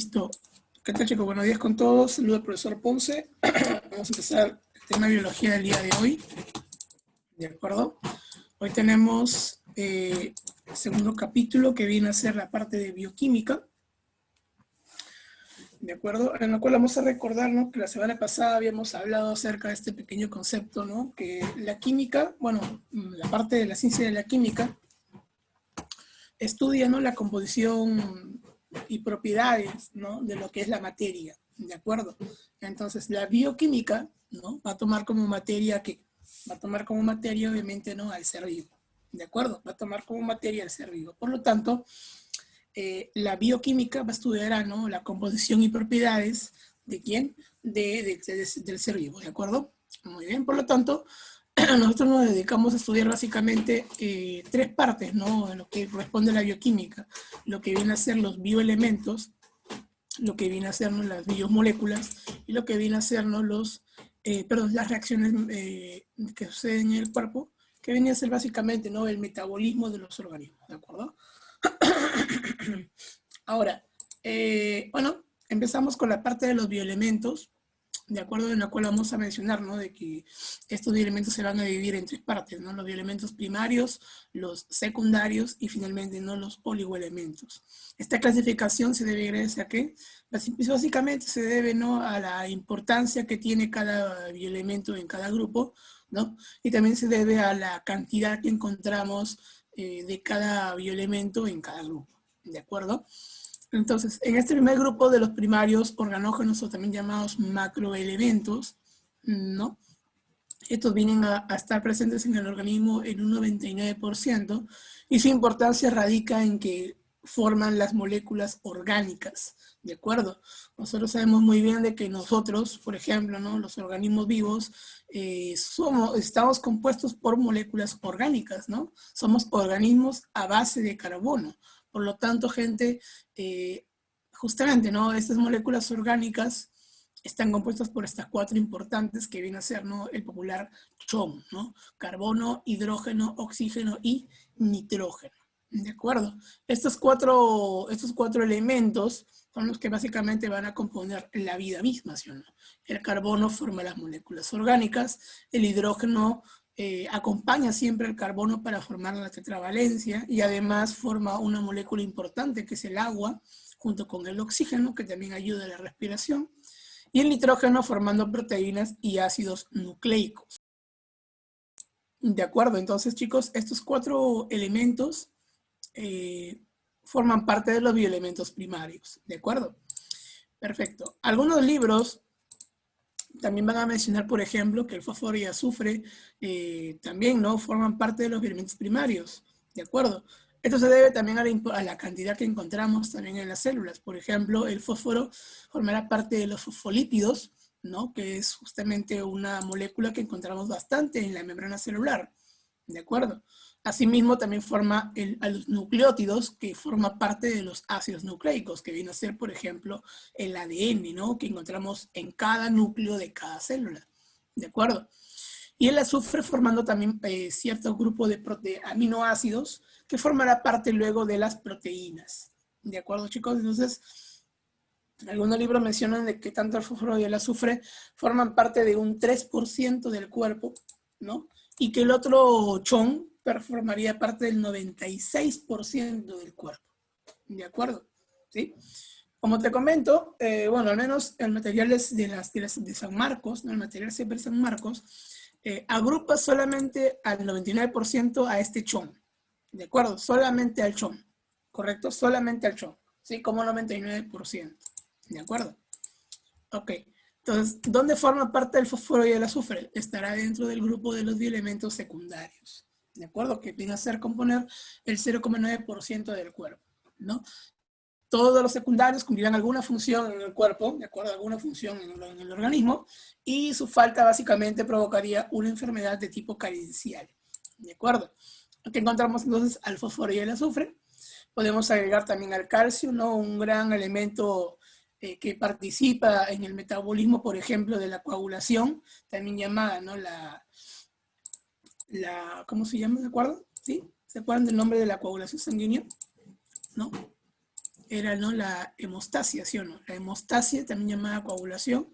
Listo. ¿Qué tal, chicos? Buenos días con todos. Saludos al profesor Ponce. Vamos a empezar el tema de biología del día de hoy. ¿De acuerdo? Hoy tenemos el segundo capítulo que viene a ser la parte de bioquímica. ¿De acuerdo? En la cual vamos a recordar, ¿no?, que la semana pasada habíamos hablado acerca de este pequeño concepto, ¿no? Que la química, bueno, la parte de la ciencia de la química estudia, ¿no?, la composición y propiedades, ¿no?, de lo que es la materia, ¿de acuerdo? Entonces, la bioquímica, ¿no?, va a tomar como materia, ¿qué? Va a tomar como materia, obviamente, ¿no?, al ser vivo, ¿de acuerdo? Va a tomar como materia al ser vivo. Por lo tanto, la bioquímica va a estudiar, ¿no?, la composición y propiedades ¿de quién? Del ser vivo, ¿de acuerdo? Muy bien, por lo tanto, nosotros nos dedicamos a estudiar básicamente tres partes, ¿no?, en lo que corresponde a la bioquímica. Lo que viene a ser los bioelementos, lo que viene a ser, ¿no?, las biomoléculas y lo que viene a ser, ¿no?, las reacciones que suceden en el cuerpo, que viene a ser básicamente, ¿no?, el metabolismo de los organismos, ¿de acuerdo? Ahora, bueno, empezamos con la parte de los bioelementos, de acuerdo, en la cual vamos a mencionar, ¿no?, de que estos bioelementos se van a dividir en tres partes, ¿no? Los bioelementos primarios, los secundarios y finalmente, ¿no?, los oligoelementos. Esta clasificación se debe gracias a qué? Básicamente se debe, ¿no?, a la importancia que tiene cada bioelemento en cada grupo, ¿no? Y también se debe a la cantidad que encontramos de cada bioelemento en cada grupo, ¿de acuerdo? Entonces, en este primer grupo de los primarios organógenos, o también llamados macroelementos, ¿no?, estos vienen a estar presentes en el organismo en un 99%, y su importancia radica en que forman las moléculas orgánicas, ¿de acuerdo? Nosotros sabemos muy bien de que nosotros, por ejemplo, ¿no?, los organismos vivos, estamos compuestos por moléculas orgánicas, ¿no? Somos organismos a base de carbono. Por lo tanto, gente, justamente, ¿no?, estas moléculas orgánicas están compuestas por estas cuatro importantes que viene a ser, ¿no?, el popular CHOM, ¿no? Carbono, hidrógeno, oxígeno y nitrógeno. ¿De acuerdo? Estos cuatro elementos son los que básicamente van a componer la vida misma, ¿sí o no? El carbono forma las moléculas orgánicas, el hidrógeno acompaña siempre el carbono para formar la tetravalencia y además forma una molécula importante que es el agua, junto con el oxígeno, que también ayuda a la respiración, y el nitrógeno formando proteínas y ácidos nucleicos. De acuerdo, entonces, chicos, estos cuatro elementos forman parte de los bioelementos primarios, ¿de acuerdo? Perfecto. Algunos libros también van a mencionar, por ejemplo, que el fósforo y azufre también, ¿no?, forman parte de los bioelementos primarios, ¿de acuerdo? Esto se debe también a la cantidad que encontramos también en las células. Por ejemplo, el fósforo formará parte de los fosfolípidos, ¿no?, que es justamente una molécula que encontramos bastante en la membrana celular, ¿de acuerdo? Asimismo, también forma a los nucleótidos, que forma parte de los ácidos nucleicos, que viene a ser, por ejemplo, el ADN, ¿no?, que encontramos en cada núcleo de cada célula, ¿de acuerdo? Y el azufre formando también cierto grupo de aminoácidos que formará parte luego de las proteínas, ¿de acuerdo, chicos? Entonces, algunos libros mencionan de que tanto el fósforo y el azufre forman parte de un 3% del cuerpo, ¿no? Y que el otro chon formaría parte del 96% del cuerpo, ¿de acuerdo? ¿Sí? Como te comento, bueno, al menos el material de San Marcos, ¿no?, el material siempre de San Marcos, agrupa solamente al 99% a este chon, ¿de acuerdo? Solamente al chon, ¿correcto? Solamente al chon, ¿sí? Como 99%, ¿de acuerdo? Ok, entonces, ¿dónde forma parte el fósforo y el azufre? Estará dentro del grupo de los bioelementos secundarios, ¿de acuerdo? Que viene a ser componer el 0,9% del cuerpo, ¿no? Todos los secundarios cumplirán alguna función en el cuerpo, de acuerdo a alguna función en el organismo, y su falta básicamente provocaría una enfermedad de tipo carencial, ¿de acuerdo? Aquí encontramos entonces al fósforo y el azufre. Podemos agregar también al calcio, ¿no?, un gran elemento que participa en el metabolismo, por ejemplo, de la coagulación, también llamada, ¿no?, ¿cómo se llama? ¿De acuerdo? ¿Sí? ¿Se acuerdan del nombre de la coagulación sanguínea? ¿No? era, ¿no?, la hemostasia, ¿sí o no? La hemostasia, también llamada coagulación,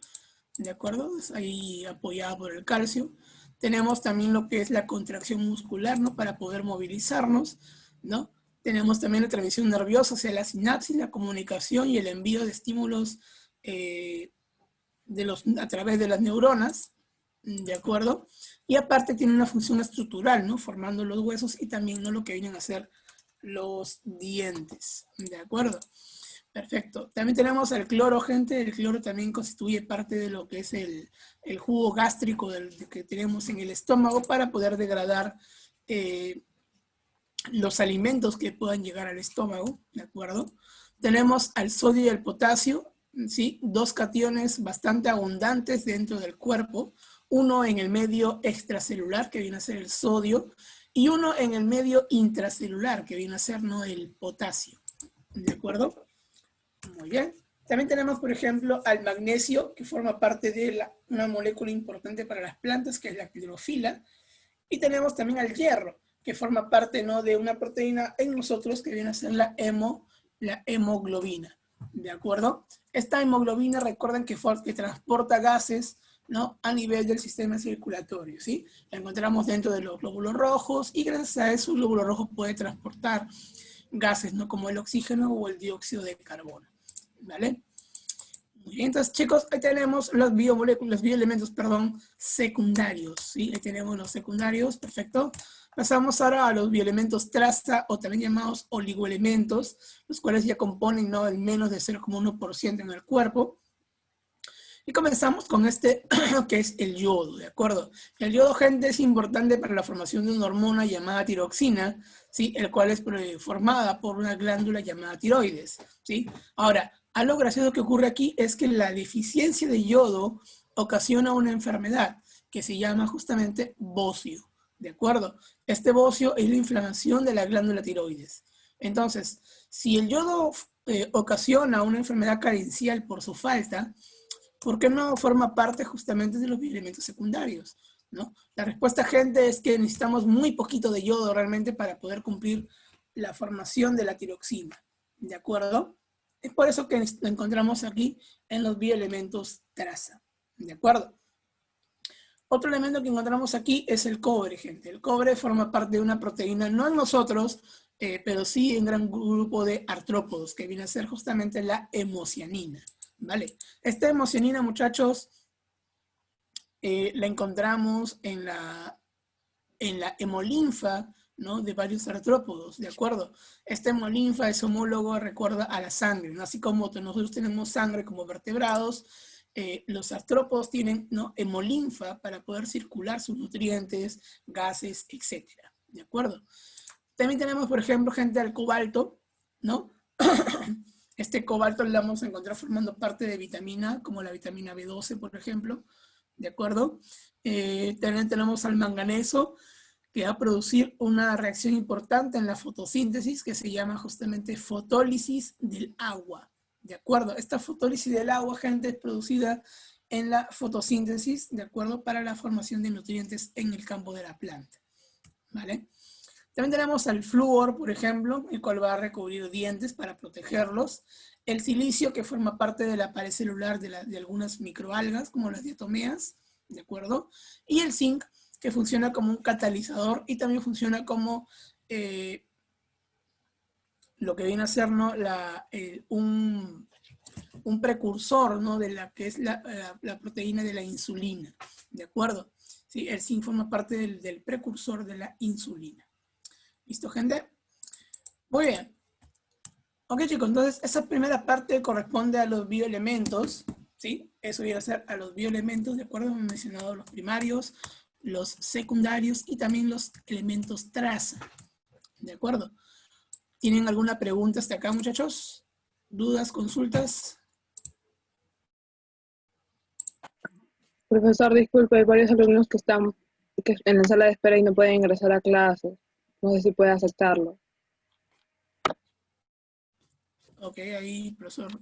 ¿de acuerdo? Es ahí apoyada por el calcio. Tenemos también lo que es la contracción muscular, ¿no?, para poder movilizarnos, ¿no? Tenemos también la transmisión nerviosa, o sea, la sinapsis, la comunicación y el envío de estímulos a través de las neuronas, ¿de acuerdo? Y aparte tiene una función estructural, ¿no?, formando los huesos y también, ¿no?, lo que vienen a ser los dientes, ¿de acuerdo? Perfecto. También tenemos el cloro, gente. El cloro también constituye parte de lo que es el jugo gástrico que tenemos en el estómago para poder degradar los alimentos que puedan llegar al estómago, ¿de acuerdo? Tenemos al sodio y al potasio, ¿sí? Dos cationes bastante abundantes dentro del cuerpo, uno en el medio extracelular, que viene a ser el sodio, y uno en el medio intracelular, que viene a ser, ¿no?, el potasio, ¿de acuerdo? Muy bien. También tenemos, por ejemplo, al magnesio, que forma parte de una molécula importante para las plantas, que es la clorofila. Y tenemos también al hierro, que forma parte, ¿no?, de una proteína en nosotros que viene a ser la hemoglobina. ¿De acuerdo? Esta hemoglobina, recuerden que transporta gases, ¿no?, a nivel del sistema circulatorio, ¿sí? La encontramos dentro de los glóbulos rojos y gracias a eso el glóbulo rojo puede transportar gases, ¿no?, como el oxígeno o el dióxido de carbono. ¿Vale? Muy bien, entonces, chicos, ahí tenemos los bioelementos, perdón, secundarios, ¿sí? Ahí tenemos los secundarios, perfecto. Pasamos ahora a los bioelementos traza, o también llamados oligoelementos, los cuales ya componen, ¿no?, el menos de 0,1% en el cuerpo. Y comenzamos con este, que es el yodo, ¿de acuerdo? El yodo, gente, es importante para la formación de una hormona llamada tiroxina, ¿sí?, el cual es formada por una glándula llamada tiroides, ¿sí? Ahora, algo gracioso que ocurre aquí es que la deficiencia de yodo ocasiona una enfermedad que se llama justamente bocio, ¿de acuerdo? Este bocio es la inflamación de la glándula tiroides. Entonces, si el yodo ocasiona una enfermedad carencial por su falta, ¿por qué no forma parte justamente de los bioelementos secundarios? ¿No? La respuesta, gente, es que necesitamos muy poquito de yodo realmente para poder cumplir la formación de la tiroxina, ¿de acuerdo? Es por eso que lo encontramos aquí en los bioelementos traza, ¿de acuerdo? Otro elemento que encontramos aquí es el cobre, gente. El cobre forma parte de una proteína, no en nosotros, pero sí en gran grupo de artrópodos, que viene a ser justamente la hemocianina, ¿vale? Esta hemocianina, muchachos, la encontramos en la hemolinfa, ¿no?, de varios artrópodos, ¿de acuerdo? Esta hemolinfa es homólogo, recuerda, a la sangre, ¿no? Así como nosotros tenemos sangre como vertebrados, los artrópodos tienen, ¿no?, hemolinfa para poder circular sus nutrientes, gases, etcétera, ¿de acuerdo? También tenemos, por ejemplo, gente, al cobalto, ¿no? Este cobalto lo vamos a encontrar formando parte de vitamina, como la vitamina B12, por ejemplo, ¿de acuerdo? También tenemos al manganeso, que va a producir una reacción importante en la fotosíntesis, que se llama justamente fotólisis del agua, ¿de acuerdo? Esta fotólisis del agua, gente, es producida en la fotosíntesis, ¿de acuerdo?, para la formación de nutrientes en el campo de la planta, ¿vale? También tenemos al flúor, por ejemplo, el cual va a recubrir dientes para protegerlos. El silicio, que forma parte de la pared celular de algunas microalgas, como las diatomeas, ¿de acuerdo? Y el zinc, que funciona como un catalizador y también funciona como lo que viene a ser, ¿no?, un precursor, ¿no?, de la que es la proteína de la insulina, ¿de acuerdo? ¿Sí? El zinc forma parte del precursor de la insulina. ¿Listo, gente? Muy bien. Ok, chicos, entonces esa primera parte corresponde a los bioelementos, ¿sí? Eso viene a ser a los bioelementos, ¿de acuerdo? Hemos mencionado los primarios, los secundarios y también los elementos traza, ¿de acuerdo? ¿Tienen alguna pregunta hasta acá, muchachos? ¿Dudas, consultas? Profesor, disculpe, hay varios alumnos que están en la sala de espera y no pueden ingresar a clases. No sé si puede aceptarlo. Ok, ahí el profesor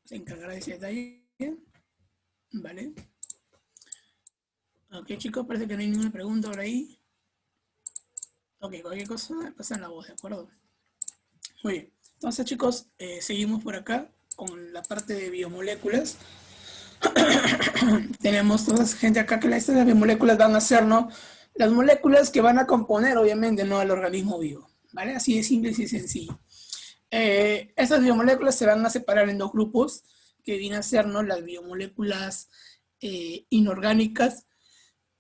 se encargará de ese detalle. Vale. Ok, chicos, parece que no hay ninguna pregunta por ahí. Ok, cualquier cosa, pasan la voz, ¿de acuerdo? Muy bien. Entonces, chicos, seguimos por acá con la parte de biomoléculas. Tenemos toda esa gente acá que estas biomoléculas van a ser, ¿no? Las moléculas que van a componer, obviamente, ¿no? Al organismo vivo, ¿vale? Así de simple y así de sencillo. Estas biomoléculas se van a separar en dos grupos, que vienen a ser, ¿no? Las biomoléculas inorgánicas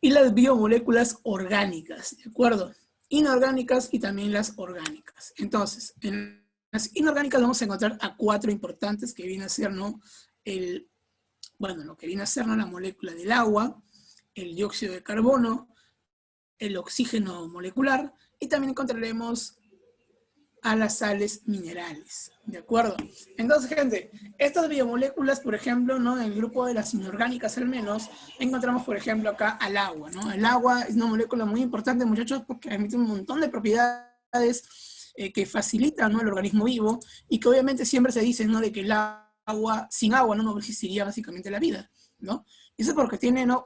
y las biomoléculas orgánicas, ¿de acuerdo? Inorgánicas y también las orgánicas. Entonces, en las inorgánicas vamos a encontrar a 4 importantes que vienen a ser, ¿no? Lo que viene a ser, ¿no? La molécula del agua, el dióxido de carbono, el oxígeno molecular, y también encontraremos a las sales minerales, ¿de acuerdo? Entonces, gente, estas biomoléculas, por ejemplo, ¿no? En el grupo de las inorgánicas al menos, encontramos, por ejemplo, acá al agua, ¿no? El agua es una molécula muy importante, muchachos, porque emite un montón de propiedades que facilitan, ¿no? El organismo vivo, y que obviamente siempre se dice, ¿no? De que el agua, sin agua no existiría básicamente la vida, ¿no? Y eso es porque tiene, ¿no?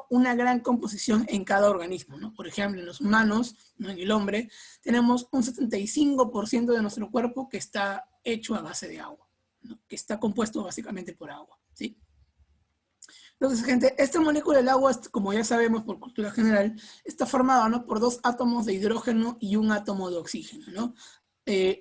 Una gran composición en cada organismo, ¿no? Por ejemplo, en los humanos, ¿no? En el hombre, tenemos un 75% de nuestro cuerpo que está hecho a base de agua, ¿no? Que está compuesto básicamente por agua, ¿sí? Entonces, gente, esta molécula del agua, como ya sabemos por cultura general, está formada, ¿no? Por 2 átomos de hidrógeno y un átomo de oxígeno, ¿no?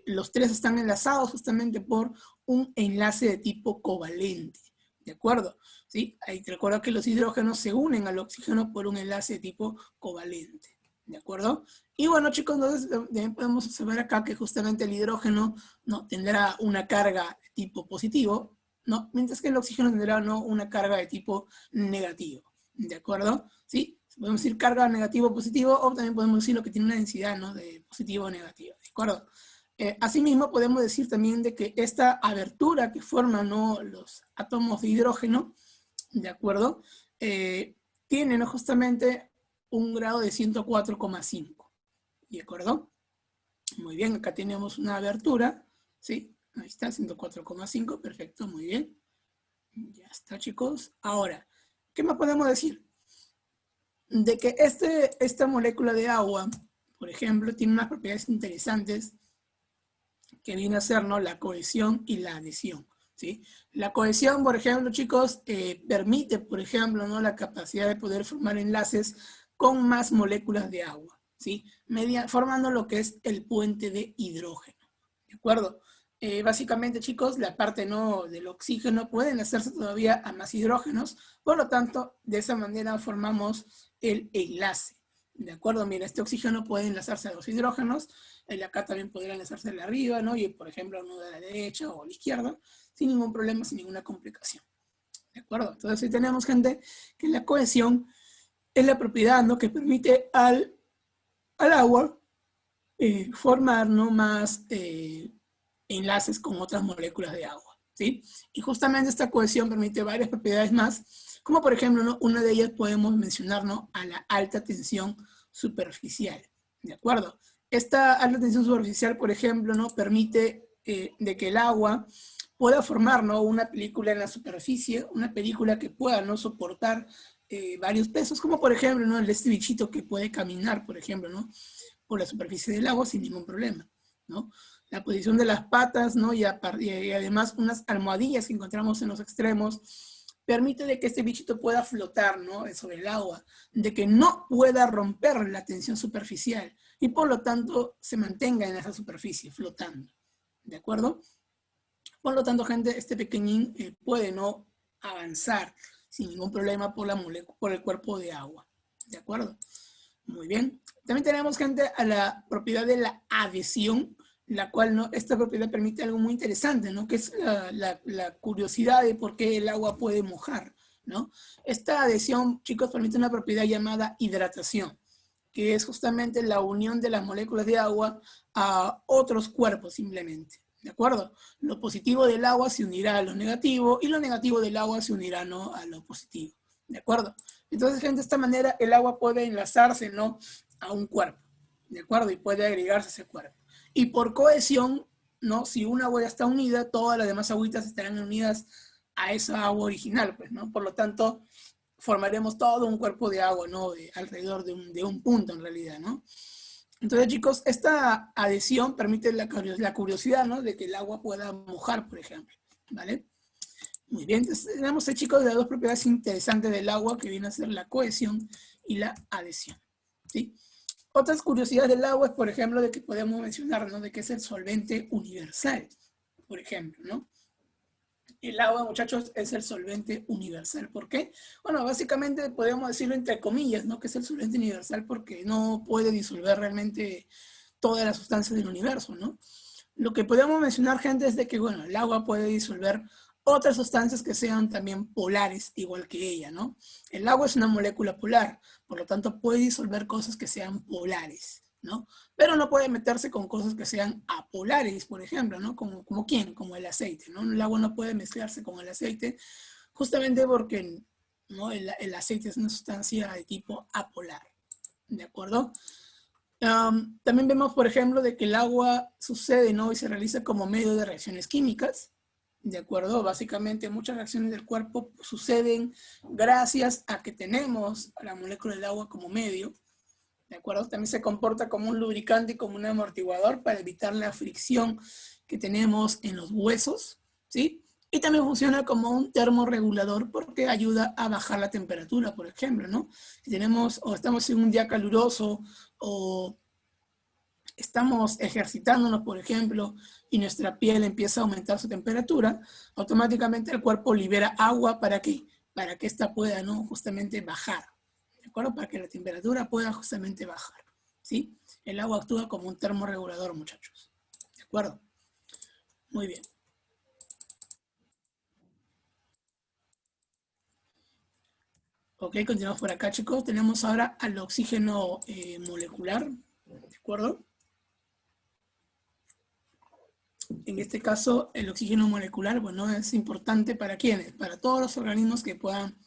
Los 3 están enlazados justamente por un enlace de tipo covalente, ¿de acuerdo? ¿Sí? Ahí te recuerdo que los hidrógenos se unen al oxígeno por un enlace de tipo covalente, ¿de acuerdo? Y bueno, chicos, entonces también podemos observar acá que justamente el hidrógeno, ¿no? Tendrá una carga de tipo positivo, ¿no? Mientras que el oxígeno tendrá, ¿no? Una carga de tipo negativo, ¿de acuerdo? ¿Sí? Podemos decir carga negativo o positivo, o también podemos decir lo que tiene una densidad, ¿no? De positivo o negativo, ¿de acuerdo? Asimismo, podemos decir también de que esta abertura que forman, ¿no? Los átomos de hidrógeno, ¿de acuerdo? Tienen, ¿no? Justamente un grado de 104,5, ¿de acuerdo? Muy bien, acá tenemos una abertura, ¿sí? Ahí está, 104,5, perfecto, muy bien. Ya está, chicos. Ahora, ¿qué más podemos decir? De que esta molécula de agua, por ejemplo, tiene unas propiedades interesantes que viene a ser, ¿no? La cohesión y la adhesión, ¿sí? La cohesión, por ejemplo, chicos, permite, por ejemplo, ¿no? La capacidad de poder formar enlaces con más moléculas de agua, ¿sí? Formando lo que es el puente de hidrógeno, ¿de acuerdo? Básicamente, chicos, la parte, ¿no? Del oxígeno puede enlazarse todavía a más hidrógenos, por lo tanto, de esa manera formamos el enlace, ¿de acuerdo? Mira, este oxígeno puede enlazarse a los hidrógenos, el acá también podría enlazarse de arriba, ¿no? Y, por ejemplo, uno de la derecha o a la izquierda, sin ningún problema, sin ninguna complicación, ¿de acuerdo? Entonces, si tenemos, gente, que la cohesión es la propiedad, ¿no? Que permite al agua formar, ¿no? Más enlaces con otras moléculas de agua, ¿sí? Y justamente esta cohesión permite varias propiedades más, como por ejemplo, ¿no? Una de ellas podemos mencionar, ¿no? A la alta tensión superficial, ¿de acuerdo? Esta alta tensión superficial, por ejemplo, ¿no? Permite de que el agua pueda formar, ¿no? Una película en la superficie, una película que pueda, ¿no? Soportar varios pesos, como por ejemplo, ¿no? Este bichito que puede caminar, por ejemplo, ¿no? Por la superficie del agua sin ningún problema, ¿no? La posición de las patas, ¿no? Y además unas almohadillas que encontramos en los extremos permite de que este bichito pueda flotar, ¿no? Sobre el agua, de que no pueda romper la tensión superficial y por lo tanto se mantenga en esa superficie flotando, ¿de acuerdo? Por lo tanto, gente, este pequeñín puede no avanzar sin ningún problema por el cuerpo de agua, ¿de acuerdo? Muy bien. También tenemos, gente, a la propiedad de la adhesión, la cual, ¿no? Esta propiedad permite algo muy interesante, ¿no? Que es la curiosidad de por qué el agua puede mojar, ¿no? Esta adhesión, chicos, permite una propiedad llamada hidratación, que es justamente la unión de las moléculas de agua a otros cuerpos simplemente, ¿de acuerdo? Lo positivo del agua se unirá a lo negativo y lo negativo del agua se unirá, ¿no? A lo positivo, ¿de acuerdo? Entonces, gente, de esta manera el agua puede enlazarse, ¿no? A un cuerpo, ¿de acuerdo? Y puede agregarse a ese cuerpo. Y por cohesión, ¿no? Si una agua ya está unida, todas las demás agüitas estarán unidas a esa agua original, pues, ¿no? Por lo tanto, formaremos todo un cuerpo de agua, ¿no? Alrededor de un punto, en realidad, ¿no? Entonces, chicos, esta adhesión permite la curiosidad, ¿no? De que el agua pueda mojar, por ejemplo, ¿vale? Muy bien, entonces tenemos, chicos, las dos propiedades interesantes del agua, que viene a ser la cohesión y la adhesión, ¿sí? Otras curiosidades del agua es, por ejemplo, de que podemos mencionar, ¿no? De que es el solvente universal, por ejemplo, ¿no? El agua, muchachos, es el solvente universal. ¿Por qué? Bueno, básicamente podemos decirlo entre comillas, ¿no? Que es el solvente universal porque no puede disolver realmente todas las sustancias del universo, ¿no? Lo que podemos mencionar, gente, es de que, bueno, el agua puede disolver otras sustancias que sean también polares, igual que ella, ¿no? El agua es una molécula polar, por lo tanto puede disolver cosas que sean polares, ¿no? Pero no puede meterse con cosas que sean apolares, por ejemplo, ¿no? Como ¿quién? Como el aceite, ¿no? El agua no puede mezclarse con el aceite justamente porque, ¿no? El aceite es una sustancia de tipo apolar, ¿de acuerdo? También vemos, por ejemplo, de que el agua sucede, ¿no? Y se realiza como medio de reacciones químicas, ¿de acuerdo? Básicamente muchas reacciones del cuerpo suceden gracias a que tenemos a la molécula del agua como medio, ¿de acuerdo? También se comporta como un lubricante y como un amortiguador para evitar la fricción que tenemos en los huesos, ¿sí? Y también funciona como un termorregulador porque ayuda a bajar la temperatura, por ejemplo, ¿no? Si tenemos o estamos en un día caluroso o estamos ejercitándonos, por ejemplo, y nuestra piel empieza a aumentar su temperatura, automáticamente el cuerpo libera agua ¿para qué? Para que ésta pueda, ¿no? Justamente bajar, ¿de acuerdo? Para que la temperatura pueda justamente bajar, ¿sí? El agua actúa como un termorregulador, muchachos, ¿de acuerdo? Muy bien. Ok, continuamos por acá, chicos. Tenemos ahora al oxígeno molecular, ¿de acuerdo? En este caso, el oxígeno molecular, bueno, es importante ¿para quiénes? Para todos los organismos que puedan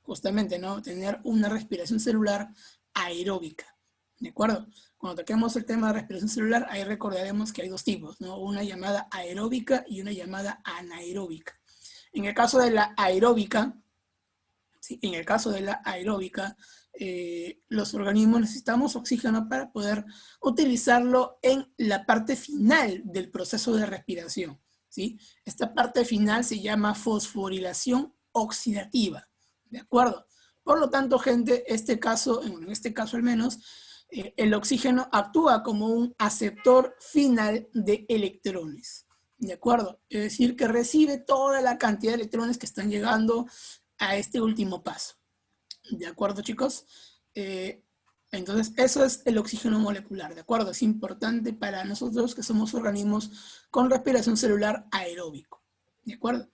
justamente, ¿no? Tener una respiración celular aeróbica, ¿de acuerdo? Cuando toquemos el tema de respiración celular, ahí recordaremos que hay dos tipos, ¿no? Una llamada aeróbica y una llamada anaeróbica. En el caso de la aeróbica, ¿sí? En el caso de la aeróbica, los organismos necesitamos oxígeno para poder utilizarlo en la parte final del proceso de respiración, ¿sí? Esta parte final se llama fosforilación oxidativa, ¿de acuerdo? Por lo tanto, gente, este caso, en este caso al menos, el oxígeno actúa como un aceptor final de electrones, ¿de acuerdo? Es decir, que recibe toda la cantidad de electrones que están llegando a este último paso. ¿De acuerdo, chicos? Entonces, eso es el oxígeno molecular, ¿de acuerdo? Es importante para nosotros que somos organismos con respiración celular aeróbico, ¿de acuerdo?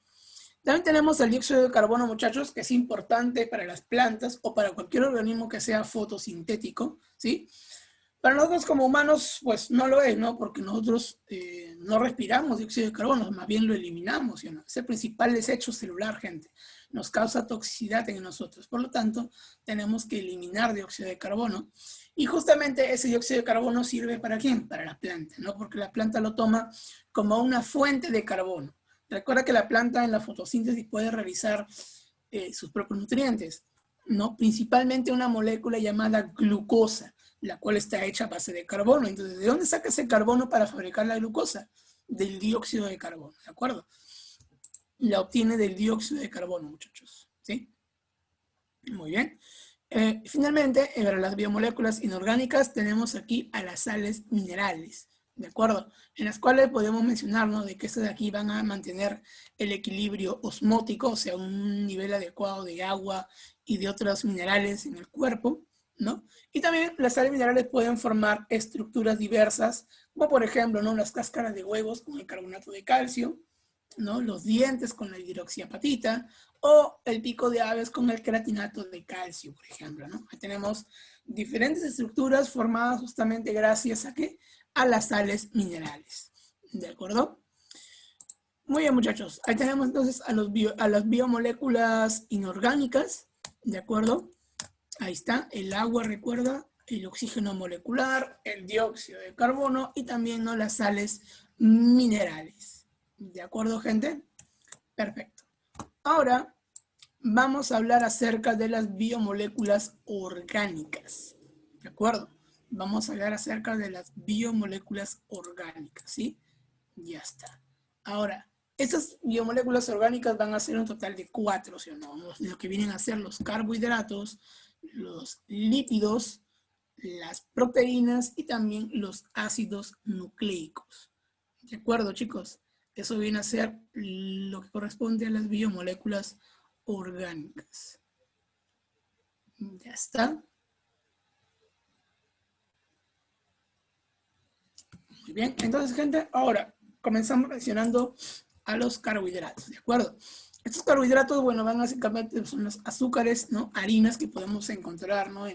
También tenemos el dióxido de carbono, muchachos, que es importante para las plantas o para cualquier organismo que sea fotosintético, ¿sí? Para nosotros como humanos, pues no lo es, ¿no? Porque nosotros no respiramos dióxido de carbono, más bien lo eliminamos, ¿sí? ¿No? Es el principal desecho celular, gente. Nos causa toxicidad en nosotros. Por lo tanto, tenemos que eliminar dióxido de carbono. Y justamente ese dióxido de carbono sirve ¿para quién? Para la planta, ¿no? Porque la planta lo toma como una fuente de carbono. Recuerda que la planta en la fotosíntesis puede realizar sus propios nutrientes, ¿no? Principalmente una molécula llamada glucosa, la cual está hecha a base de carbono. Entonces, ¿de dónde saca ese carbono para fabricar la glucosa? Del dióxido de carbono, ¿de acuerdo? La obtiene del dióxido de carbono, muchachos, ¿sí? Muy bien. Finalmente, para las biomoléculas inorgánicas tenemos aquí a las sales minerales, ¿de acuerdo? En las cuales podemos mencionarnos de que estas de aquí van a mantener el equilibrio osmótico, o sea, un nivel adecuado de agua y de otros minerales en el cuerpo, ¿no? Y también las sales minerales pueden formar estructuras diversas, como por ejemplo, ¿no? Las cáscaras de huevos con el carbonato de calcio, ¿no? Los dientes con la hidroxiapatita, o el pico de aves con el queratinato de calcio, por ejemplo, ¿no? Ahí tenemos diferentes estructuras formadas justamente gracias a ¿qué? A las sales minerales, ¿de acuerdo? Muy bien, muchachos. Ahí tenemos entonces a las biomoléculas inorgánicas, ¿de acuerdo? Ahí está, el agua, recuerda, el oxígeno molecular, el dióxido de carbono y también, ¿no? Las sales minerales. ¿De acuerdo, gente? Perfecto. Ahora vamos a hablar acerca de las biomoléculas orgánicas. ¿De acuerdo? vamos a hablar acerca de las biomoléculas orgánicas, ¿sí? Ya está. Ahora, estas biomoléculas orgánicas van a ser un total de 4, ¿sí o no? Lo que vienen a ser los carbohidratos, los lípidos, las proteínas y también los ácidos nucleicos. ¿De acuerdo, chicos? Eso viene a ser lo que corresponde a las biomoléculas orgánicas. Ya está. Muy bien, entonces, gente, ahora comenzamos mencionando a los carbohidratos, ¿de acuerdo? Estos carbohidratos, bueno, van básicamente, son los azúcares, ¿no? Harinas que podemos encontrar, ¿no?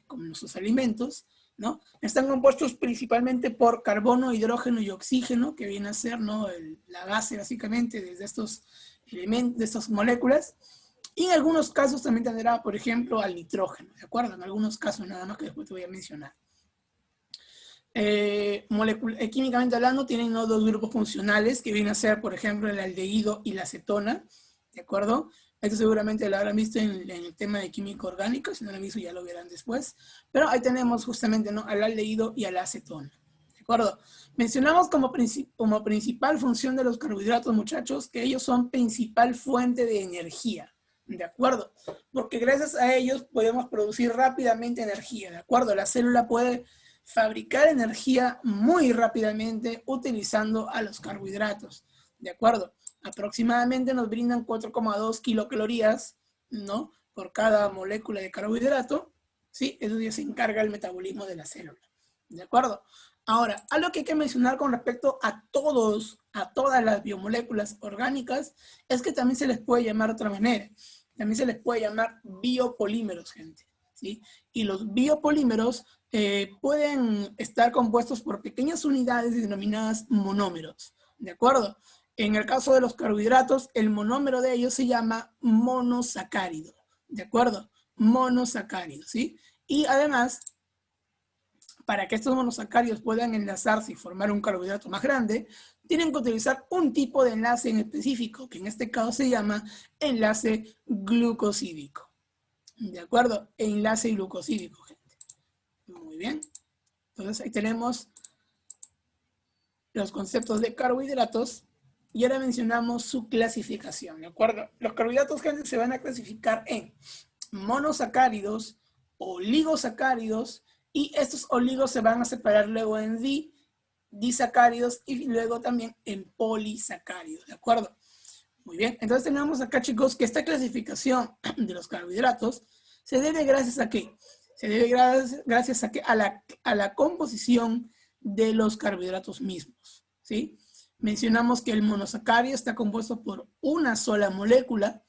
Como en nuestros alimentos, ¿no? Están compuestos principalmente por carbono, hidrógeno y oxígeno, que viene a ser, ¿no? La base, básicamente, de estos elementos, de estas moléculas. Y en algunos casos también tendrá, por ejemplo, al nitrógeno, ¿de acuerdo? En algunos casos nada más que después te voy a mencionar. Químicamente hablando, tienen, ¿no?, dos grupos funcionales que vienen a ser, por ejemplo, el aldehído y la acetona, ¿de acuerdo? Esto seguramente lo habrán visto en el tema de química orgánica, si no lo han visto ya lo verán después, pero ahí tenemos justamente, ¿no?, al aldehído y a la acetona, ¿de acuerdo? Mencionamos como principal función de los carbohidratos, muchachos, que ellos son principal fuente de energía, ¿de acuerdo? Porque gracias a ellos podemos producir rápidamente energía, ¿de acuerdo? La célula puede fabricar energía muy rápidamente utilizando a los carbohidratos, ¿de acuerdo? Aproximadamente nos brindan 4,2 kilocalorías, ¿no?, por cada molécula de carbohidrato, ¿sí? Eso ya se encarga el metabolismo de la célula, ¿de acuerdo? Ahora, algo que hay que mencionar con respecto a todas las biomoléculas orgánicas, es que también se les puede llamar de otra manera. También se les puede llamar biopolímeros, gente, ¿sí? Y los biopolímeros pueden estar compuestos por pequeñas unidades denominadas monómeros, ¿de acuerdo? En el caso de los carbohidratos, el monómero de ellos se llama monosacárido, ¿de acuerdo? Monosacárido, ¿sí? Y además, para que estos monosacáridos puedan enlazarse y formar un carbohidrato más grande, tienen que utilizar un tipo de enlace en específico, que en este caso se llama enlace glucosídico, ¿de acuerdo? Enlace glucosídico, gente. Muy bien. Entonces ahí tenemos los conceptos de carbohidratos y ahora mencionamos su clasificación, ¿de acuerdo? Los carbohidratos, gente, se van a clasificar en monosacáridos, oligosacáridos, y estos oligos se van a separar luego en disacáridos y luego también en polisacáridos, ¿de acuerdo? Muy bien, entonces tenemos acá, chicos, que esta clasificación de los carbohidratos se debe gracias a qué? Se debe gracias a, a la composición de los carbohidratos mismos, ¿sí? Mencionamos que el monosacárido está compuesto por una sola molécula,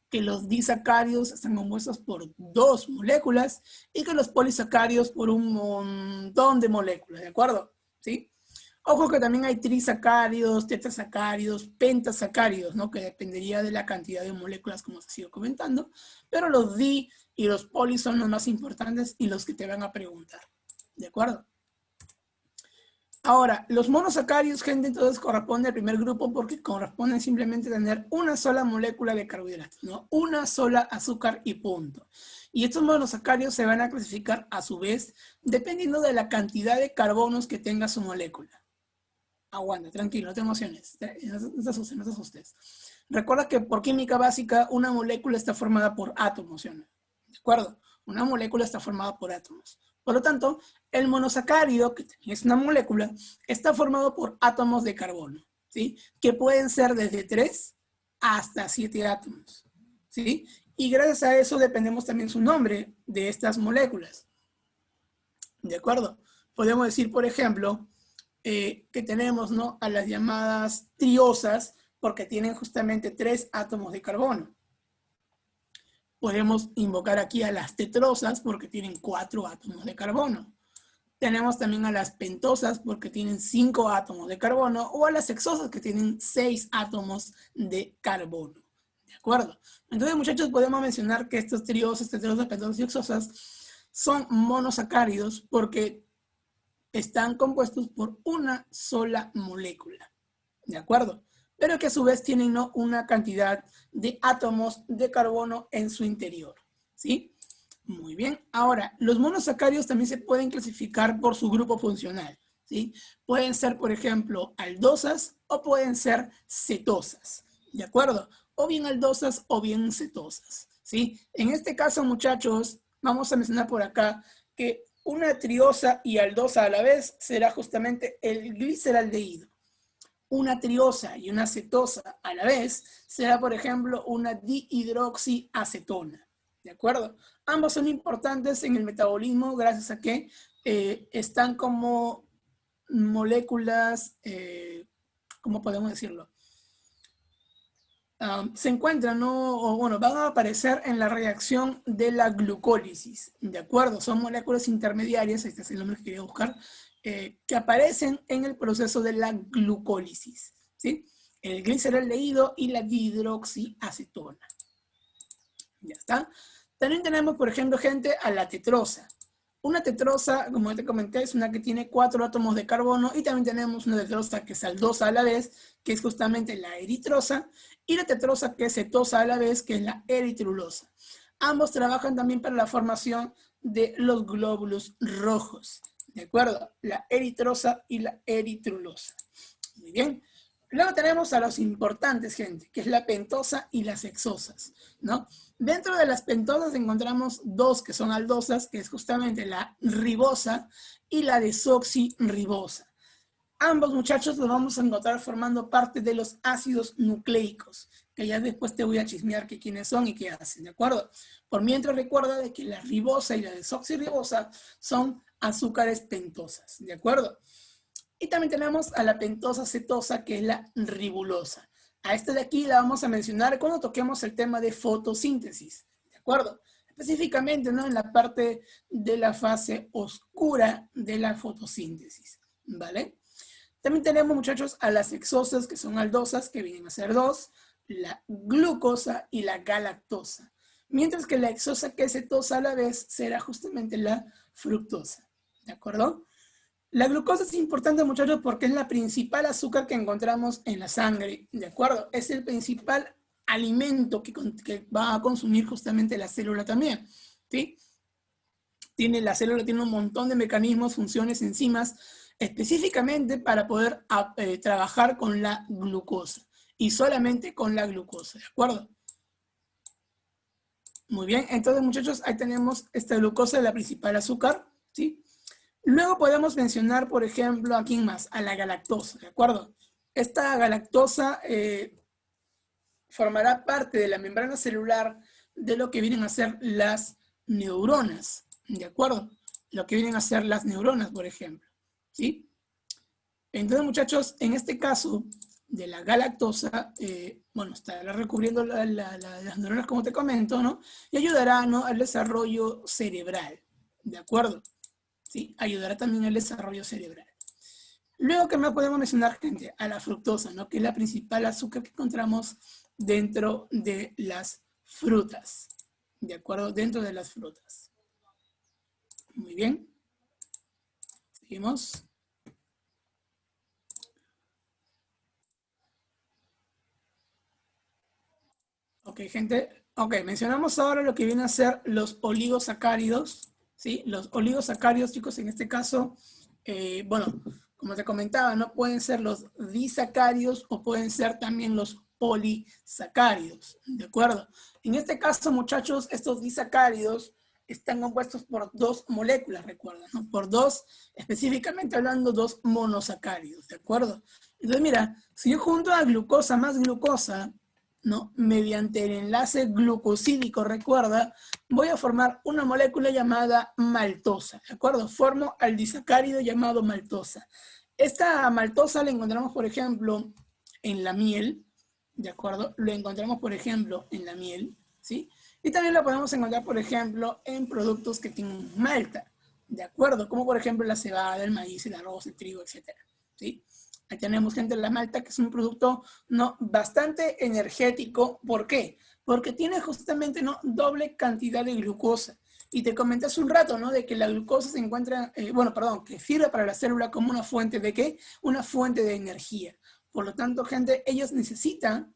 que los disacáridos están compuestos por 2 moléculas y que los polisacáridos por un montón de moléculas, ¿de acuerdo? ¿Sí? Ojo que también hay trisacáridos, tetrasacáridos, pentasacáridos, ¿no? Que dependería de la cantidad de moléculas, como se ha ido comentando, pero los di y los polis son los más importantes y los que te van a preguntar, ¿de acuerdo? Ahora, los monosacáridos, gente, entonces corresponde al primer grupo porque corresponden simplemente a tener una sola molécula de carbohidratos, ¿no? Una sola azúcar y punto. Y estos monosacáridos se van a clasificar a su vez dependiendo de la cantidad de carbonos que tenga su molécula. Aguanta, tranquilo, no te emociones, no te asustes, no te asustes. Recuerda que por química básica una molécula está formada por átomos, ¿sí o no? ¿De acuerdo? Una molécula está formada por átomos. Por lo tanto, el monosacárido, que también es una molécula, está formado por átomos de carbono, ¿sí? Que pueden ser desde 3 hasta 7 átomos, ¿sí? Y gracias a eso dependemos también su nombre de estas moléculas, ¿de acuerdo? Podemos decir, por ejemplo, que tenemos, ¿no?, a las llamadas triosas porque tienen justamente 3 átomos de carbono. Podemos invocar aquí a las tetrosas porque tienen 4 átomos de carbono. Tenemos también a las pentosas porque tienen 5 átomos de carbono, o a las hexosas que tienen 6 átomos de carbono. ¿De acuerdo? Entonces, muchachos, podemos mencionar que estos triosas, tetrosas, pentosas y hexosas son monosacáridos porque están compuestos por una sola molécula. ¿De acuerdo? Pero que a su vez tienen, ¿no?, una cantidad de átomos de carbono en su interior, ¿sí? Muy bien. Ahora, los monosacáridos también se pueden clasificar por su grupo funcional, ¿sí? Pueden ser, por ejemplo, aldosas o pueden ser cetosas, ¿de acuerdo? O bien aldosas o bien cetosas, ¿sí? En este caso, muchachos, vamos a mencionar por acá que una triosa y aldosa a la vez será justamente el gliceraldehído. Una triosa y una cetosa a la vez será, por ejemplo, una dihidroxiacetona. ¿De acuerdo? Ambos son importantes en el metabolismo gracias a que están como moléculas, ¿cómo podemos decirlo? Se encuentran, ¿no? O bueno, van a aparecer en la reacción de la glucólisis, ¿de acuerdo? Son moléculas intermediarias, este es el nombre que quería buscar, que aparecen en el proceso de la glucólisis, ¿sí? El gliceraldehído y la dihidroxiacetona. Ya está. También tenemos, por ejemplo, gente, a la tetrosa. Una tetrosa, como te comenté, es una que tiene 4 átomos de carbono, y también tenemos una tetrosa que es aldosa a la vez, que es justamente la eritrosa, y la tetrosa que es cetosa a la vez, que es la eritrulosa. Ambos trabajan también para la formación de los glóbulos rojos, ¿de acuerdo? La eritrosa y la eritrulosa. Muy bien. Luego tenemos a los importantes, gente, que es la pentosa y las hexosas, ¿no? Dentro de las pentosas encontramos dos que son aldosas, que es justamente la ribosa y la desoxirribosa. Ambos, muchachos, los vamos a encontrar formando parte de los ácidos nucleicos, que ya después te voy a chismear que quiénes son y qué hacen, ¿de acuerdo? Por mientras, recuerda de que la ribosa y la desoxirribosa son azúcares pentosas, ¿de acuerdo? Y también tenemos a la pentosa cetosa, que es la ribulosa. A esta de aquí la vamos a mencionar cuando toquemos el tema de fotosíntesis, ¿de acuerdo? Específicamente, ¿no? En la parte de la fase oscura de la fotosíntesis, ¿vale? También tenemos, muchachos, a las hexosas, que son aldosas, que vienen a ser dos, la glucosa y la galactosa. Mientras que la hexosa, que es cetosa a la vez, será justamente la fructosa, ¿de acuerdo? La glucosa es importante, muchachos, porque es la principal azúcar que encontramos en la sangre, ¿de acuerdo? Es el principal alimento que va a consumir justamente la célula también, ¿sí? La célula tiene un montón de mecanismos, funciones, enzimas, específicamente para poder trabajar con la glucosa, y solamente con la glucosa, ¿de acuerdo? Muy bien, entonces, muchachos, ahí tenemos esta glucosa, la principal azúcar, ¿sí? Luego podemos mencionar, por ejemplo, ¿a quién más? A la galactosa, ¿de acuerdo? Esta galactosa formará parte de la membrana celular de lo que vienen a ser las neuronas, ¿de acuerdo? Lo que vienen a ser las neuronas, por ejemplo, ¿sí? Entonces, muchachos, en este caso de la galactosa, bueno, estará recubriendo las neuronas, como te comento, ¿no? Y ayudará, ¿no?, al desarrollo cerebral, ¿de acuerdo? ¿Sí? Ayudará también al desarrollo cerebral. Luego, ¿qué más podemos mencionar, gente? A la fructosa, ¿no? Que es la principal azúcar que encontramos dentro de las frutas. ¿De acuerdo? Dentro de las frutas. Muy bien. Seguimos. Ok, gente. Ok, mencionamos ahora lo que viene a ser los oligosacáridos. ¿Sí? Los oligosacáridos, chicos, en este caso, bueno, como te comentaba, no pueden ser los disacáridos o pueden ser también los polisacáridos, ¿de acuerdo? En este caso, muchachos, estos disacáridos están compuestos por dos moléculas, recuerda, ¿no? Por dos, específicamente hablando, dos monosacáridos, ¿de acuerdo? Entonces, mira, si yo junto a glucosa más glucosa, ¿no?, mediante el enlace glucosídico, recuerda, voy a formar una molécula llamada maltosa, ¿de acuerdo? Formo al disacárido llamado maltosa. Esta maltosa la encontramos, por ejemplo, en la miel, ¿de acuerdo? Lo encontramos, por ejemplo, en la miel, ¿sí? Y también la podemos encontrar, por ejemplo, en productos que tienen malta, ¿de acuerdo? Como, por ejemplo, la cebada, el maíz, el arroz, el trigo, etcétera, ¿sí? Ahí tenemos, gente, la malta, que es un producto, ¿no?, bastante energético. ¿Por qué? Porque tiene justamente, ¿no?, doble cantidad de glucosa. Y te comenté hace un rato, ¿no?, de que la glucosa se encuentra, que sirve para la célula como una fuente de ¿qué? Una fuente de energía. Por lo tanto, gente, ellos necesitan,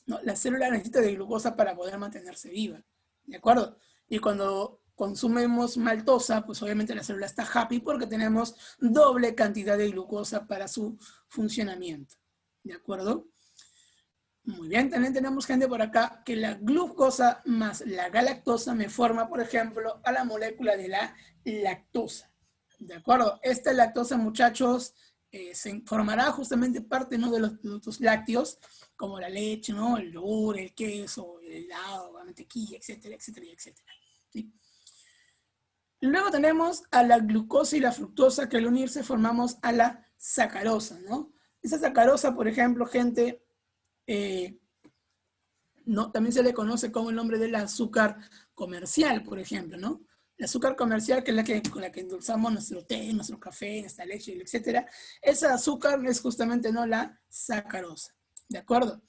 ¿no?, la célula necesita de glucosa para poder mantenerse viva, ¿de acuerdo? Y cuando consumimos maltosa, pues obviamente la célula está happy porque tenemos doble cantidad de glucosa para su funcionamiento. ¿De acuerdo? Muy bien, también tenemos gente por acá que la glucosa más la galactosa me forma, por ejemplo, a la molécula de la lactosa. ¿De acuerdo? Esta lactosa, muchachos, se formará justamente parte, ¿no?, de los productos lácteos, como la leche, ¿no?, el yogur, el queso, el helado, la mantequilla, etcétera, etcétera, etcétera. ¿Sí? Luego tenemos a la glucosa y la fructosa, que al unirse formamos a la sacarosa, ¿no? Esa sacarosa, por ejemplo, gente, ¿no?, también se le conoce como el nombre del azúcar comercial, por ejemplo, ¿no? El azúcar comercial, que es con la que endulzamos nuestro té, nuestro café, nuestra leche, etcétera. Esa azúcar es justamente, ¿no?, la sacarosa. ¿De acuerdo?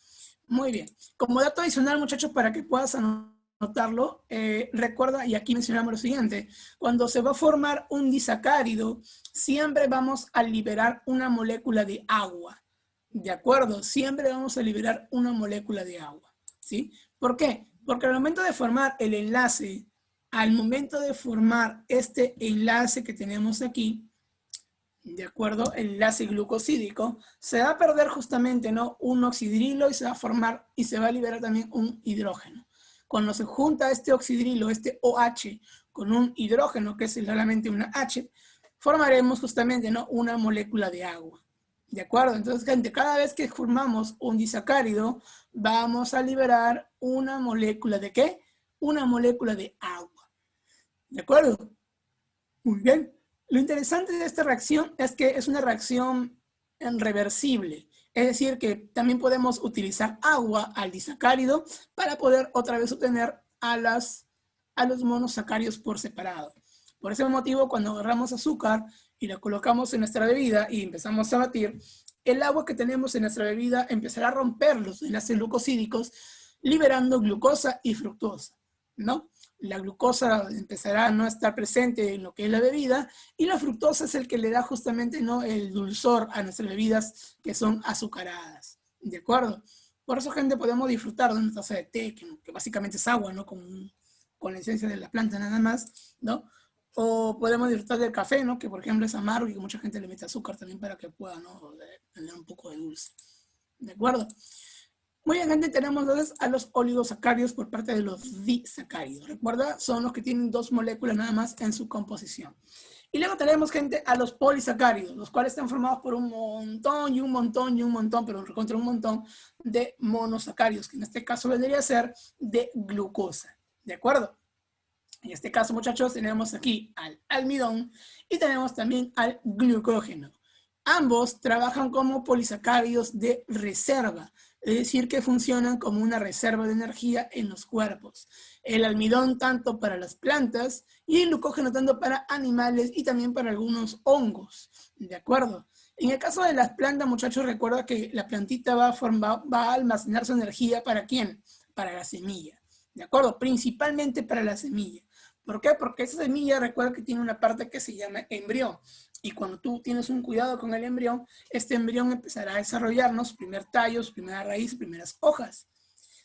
Muy bien. Como dato adicional, muchachos, para que puedas anotarlo, recuerda, y aquí mencionamos lo siguiente: cuando se va a formar un disacárido, siempre vamos a liberar una molécula de agua. ¿De acuerdo? Siempre vamos a liberar una molécula de agua. ¿Sí? ¿Por qué? Porque al momento de formar el enlace, al momento de formar este enlace que tenemos aquí, ¿de acuerdo? El enlace glucosídico, se va a perder justamente, ¿no?, un oxidrilo, y se va a formar y se va a liberar también un hidrógeno. Cuando se junta este oxidrilo, este OH, con un hidrógeno, que es solamente una H, formaremos justamente, ¿no?, una molécula de agua. ¿De acuerdo? Entonces, gente, cada vez que formamos un disacárido, vamos a liberar una molécula ¿de qué? Una molécula de agua. ¿De acuerdo? Muy bien. Lo interesante de esta reacción es que es una reacción reversible. Es decir, que también podemos utilizar agua al disacárido para poder otra vez obtener a los monosacáridos por separado. Por ese motivo, cuando agarramos azúcar y la colocamos en nuestra bebida y empezamos a batir, el agua que tenemos en nuestra bebida empezará a romper los enlaces glucosídicos, liberando glucosa y fructosa, ¿no? La glucosa empezará a no estar presente en lo que es la bebida, y la fructosa es el que le da justamente, ¿no?, el dulzor a nuestras bebidas que son azucaradas. ¿De acuerdo? Por eso, gente, podemos disfrutar de una taza de té, que básicamente es agua, ¿no?, con la esencia de la planta nada más, ¿no? O podemos disfrutar del café, ¿no?, que por ejemplo es amargo y que mucha gente le mete azúcar también para que pueda, ¿no?, tener un poco de dulce. ¿De acuerdo? Muy bien, gente, tenemos entonces a los oligosacáridos por parte de los disacáridos. Recuerda, son los que tienen dos moléculas nada más en su composición. Y luego tenemos, gente, a los polisacáridos, los cuales están formados por un montón y un montón y un montón, pero contra un montón de monosacáridos, que en este caso vendría a ser de glucosa. ¿De acuerdo? En este caso, muchachos, tenemos aquí al almidón y tenemos también al glucógeno. Ambos trabajan como polisacáridos de reserva, es decir, que funcionan como una reserva de energía en los cuerpos. El almidón tanto para las plantas y el glucógeno tanto para animales y también para algunos hongos. ¿De acuerdo? En el caso de las plantas, muchachos, recuerda que la plantita va a almacenar su energía ¿para quién? Para la semilla. ¿De acuerdo? Principalmente para la semilla. ¿Por qué? Porque esa semilla, recuerda que tiene una parte que se llama embrión. Y cuando tú tienes un cuidado con el embrión, este embrión empezará a desarrollarnos su primer tallo, su primera raíz, sus primeras hojas.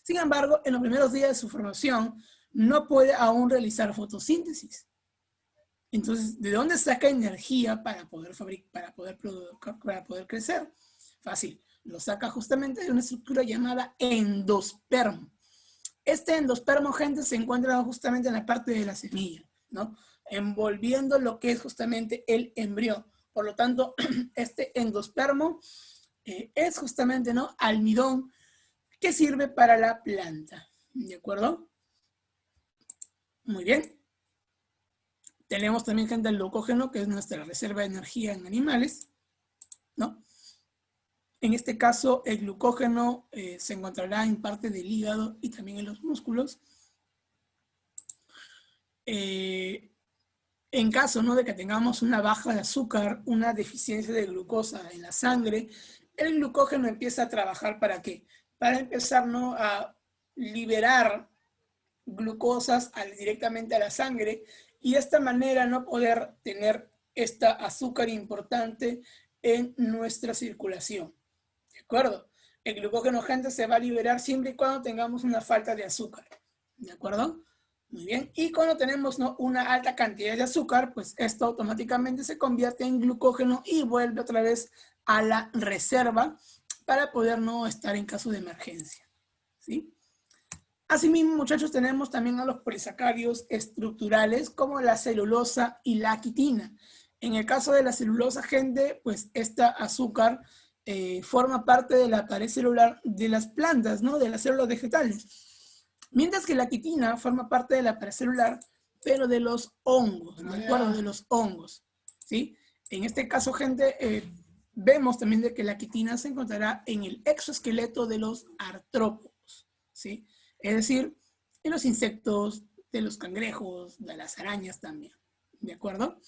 Sin embargo, en los primeros días de su formación, no puede aún realizar fotosíntesis. Entonces, ¿de dónde saca energía para poder crecer? Fácil. Lo saca justamente de una estructura llamada endospermo. Este endospermo, gente, se encuentra justamente en la parte de la semilla, ¿no?, envolviendo lo que es justamente el embrión. Por lo tanto, este endospermo es justamente, ¿no?, almidón, que sirve para la planta. ¿De acuerdo? Muy bien. Tenemos también, gente, el glucógeno, que es nuestra reserva de energía en animales, ¿no? En este caso, el glucógeno se encontrará en parte del hígado y también en los músculos. En caso, ¿no?, de que tengamos una baja de azúcar, una deficiencia de glucosa en la sangre, el glucógeno empieza a trabajar ¿para qué? Para empezar, ¿no?, a liberar glucosas directamente a la sangre, y de esta manera no poder tener esta azúcar importante en nuestra circulación. ¿De acuerdo? El glucógeno, gente, se va a liberar siempre y cuando tengamos una falta de azúcar. ¿De acuerdo? Muy bien, y cuando tenemos, ¿no?, una alta cantidad de azúcar, pues esto automáticamente se convierte en glucógeno y vuelve otra vez a la reserva para poder no estar en caso de emergencia, ¿sí? Asimismo, muchachos, tenemos también a los polisacáridos estructurales como la celulosa y la quitina. En el caso de la celulosa, gente, pues esta azúcar forma parte de la pared celular de las plantas, ¿no?, de las células vegetales. Mientras que la quitina forma parte de la pared celular, pero de los hongos, ¿de acuerdo? De los hongos, ¿sí? En este caso, gente, vemos también de que la quitina se encontrará en el exoesqueleto de los artrópodos, ¿sí? Es decir, en los insectos, de los cangrejos, de las arañas también, ¿de acuerdo?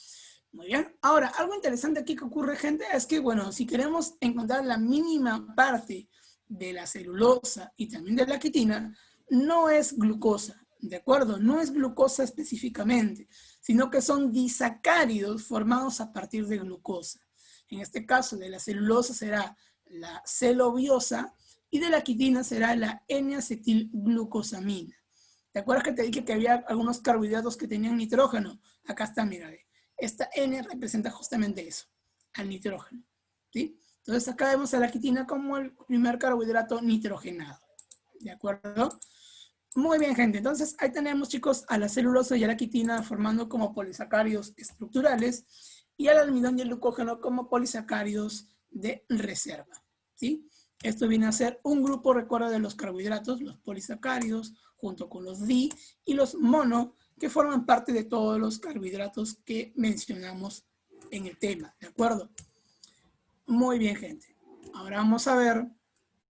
Muy bien. Ahora, algo interesante aquí que ocurre, gente, es que, bueno, si queremos encontrar la mínima parte de la celulosa y también de la quitina, no es glucosa, ¿de acuerdo? No es glucosa específicamente, sino que son disacáridos formados a partir de glucosa. En este caso, de la celulosa será la celobiosa y de la quitina será la N-acetilglucosamina. ¿Te acuerdas que te dije que había algunos carbohidratos que tenían nitrógeno? Acá está, mira, esta N representa justamente eso, al nitrógeno, ¿sí? Entonces acá vemos a la quitina como el primer carbohidrato nitrogenado, ¿de acuerdo? Muy bien, gente. Entonces ahí tenemos, chicos, a la celulosa y a la quitina formando como polisacáridos estructurales y al almidón y el glucógeno como polisacáridos de reserva, ¿sí? Esto viene a ser un grupo, recuerda, de los carbohidratos, los polisacáridos, junto con los di y los mono, que forman parte de todos los carbohidratos que mencionamos en el tema, ¿de acuerdo? Muy bien, gente. Ahora vamos a ver